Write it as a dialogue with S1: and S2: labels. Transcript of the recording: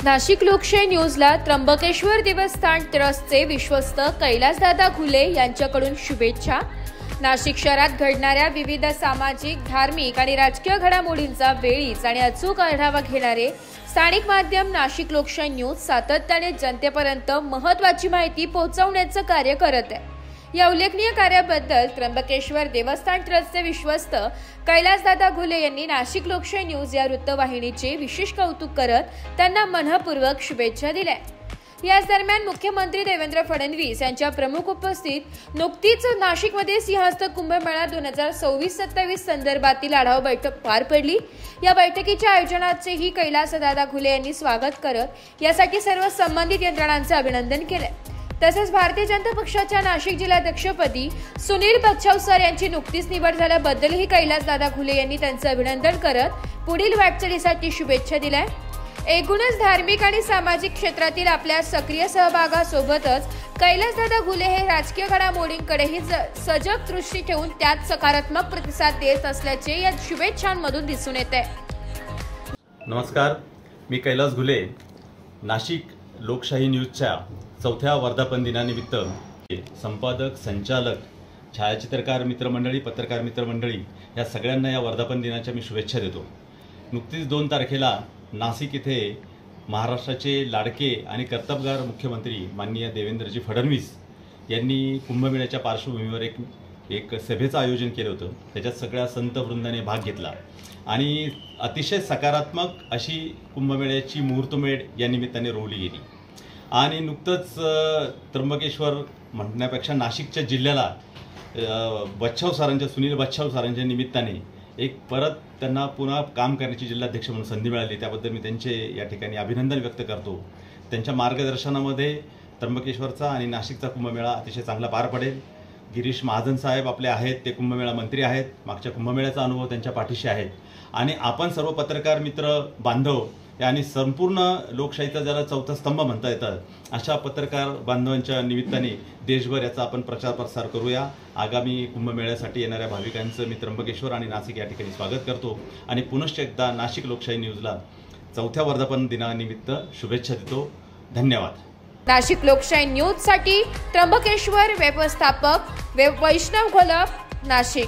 S1: नाशिक लोकशाही न्यूजला त्र्यंबकेश्वर देवस्थान ट्रस्टचे विश्वस्त कैलासदादा घुले यांच्याकडून शुभेच्छा। नाशिक शहरात घडणाऱ्या विविध सामाजिक, धार्मिक आणि राजकीय घडामोडींचा वेळीच आणि अचूक आढावा घेणारे स्थानिक माध्यम नाशिक लोकशाही न्यूज सातत्याने जनतेपर्यंत महत्त्वाची माहिती पोहोचवण्याचं कार्य करत आहे। या उल्लेखनीय कार्याबद्दल त्र्यंबकेश्वर देवस्थान ट्रस्टचे विश्वस्त कैलासदादा घुले यांनी नाशिक लोकशाही न्यूज या वृत्तवाहिनीचे विशेष कौतुक करत त्यांना मनपूर्वक शुभेच्छा दिल्या। याच दरम्यान मुख्यमंत्री देवेंद्र फडणवीस यांच्या प्रमुख उपस्थित नुकतीच नाशिकमध्ये सिंहस्थ कुंभमेळा 2026-27 संदर्भातील आढावा बैठक पार पडली। या बैठकीच्या आयोजनाचेही कैलासदादा घुले यांनी स्वागत करत यासाठी सर्व संबंधित यंत्रणांचे अभिनंदन केले। तसेच भारतीय जनता पक्षाच्या नाशिक जिल्हाध्यक्षपदी सुनील बच्छाव सर यांची नुकतीच निवड झाल्याबद्दलही कैलासदादा घुले यांनी त्यांचे अभिनंदन करत पुढील वाटचालीसाठी शुभेच्छा दिल्या। एकूणच धार्मिक आणि सामाजिक क्षेत्रातील आपल्या सक्रिय सहभागासोबतच कैलासदादा घुले हे राजकीय घडामोडींकडेही सजग दृष्टी ठेवून त्यात सकारात्मक प्रतिसाद देत असल्याचे या शुभेच्छांमधून दिसून येते।
S2: नमस्कार, मी कैलास घुले नाशिक लोकशाही न्यूजच्या 4थ्या वर्धापन दिनानिमित्त संपादक, संचालक, छायाचित्रकार मित्रमंडळी, पत्रकार मित्रमंडळी या सगळ्यांना या वर्धापन दिनाच्या मी शुभेच्छा देतो। नुकतीच 2 तारखेला नाशिक येथे महाराष्ट्राचे लाडके आणि कर्तबगार मुख्यमंत्री माननीय देवेंद्रजी फडणवीस यांनी कुंभमेळ्याच्या पार्श्वभूमीवर एक सभेचं आयोजन केलं होतं। त्याच्यात सगळ्या संत वृंदाने भाग घेतला आणि अतिशय सकारात्मक अशी कुंभमेळ्याची मुहूर्तमेढ या निमित्ताने रोवली गेली। आणि नुकतंच त्र्यंबकेश्वर म्हणण्यापेक्षा नाशिकच्या जिल्ह्याला सुनील बच्छाव सरांच्या निमित्ताने एक परत त्यांना पुन्हा काम करण्याची जिल्हाध्यक्ष म्हणून संधी मिळाली, त्याबद्दल मी त्यांचे या ठिकाणी अभिनंदन व्यक्त करतो। त्यांच्या मार्गदर्शनामध्ये त्र्यंबकेश्वरचा आणि नाशिकचा कुंभमेळा अतिशय चांगला पार पडेल। गिरीश महाजन साहेब आपले आहेत, ते कुंभमेळा मंत्री आहेत, मागच्या कुंभमेळ्याचा अनुभव त्यांच्या पाठीशी आहे आणि आपण सर्व पत्रकार मित्र बांधव आणि संपूर्ण लोकशाहीचा ज्याला 4था स्तंभ म्हणता येतात अशा पत्रकार बांधवांच्या निमित्ताने देशभर याचा आपण प्रचार प्रसार करूया। आगामी कुंभमेळ्यासाठी येणाऱ्या भाविकांचं मी त्र्यंबकेश्वर आणि नाशिक या ठिकाणी स्वागत करतो आणि पुनश्च एकदा नाशिक लोकशाही न्यूजला 4थ्या वर्धापन दिनानिमित्त शुभेच्छा देतो। धन्यवाद।
S1: नाशिक लोकशाही न्यूजसाठी त्र्यंबकेश्वर व्यवस्थापक वैष्णव घोलप, नाशिक।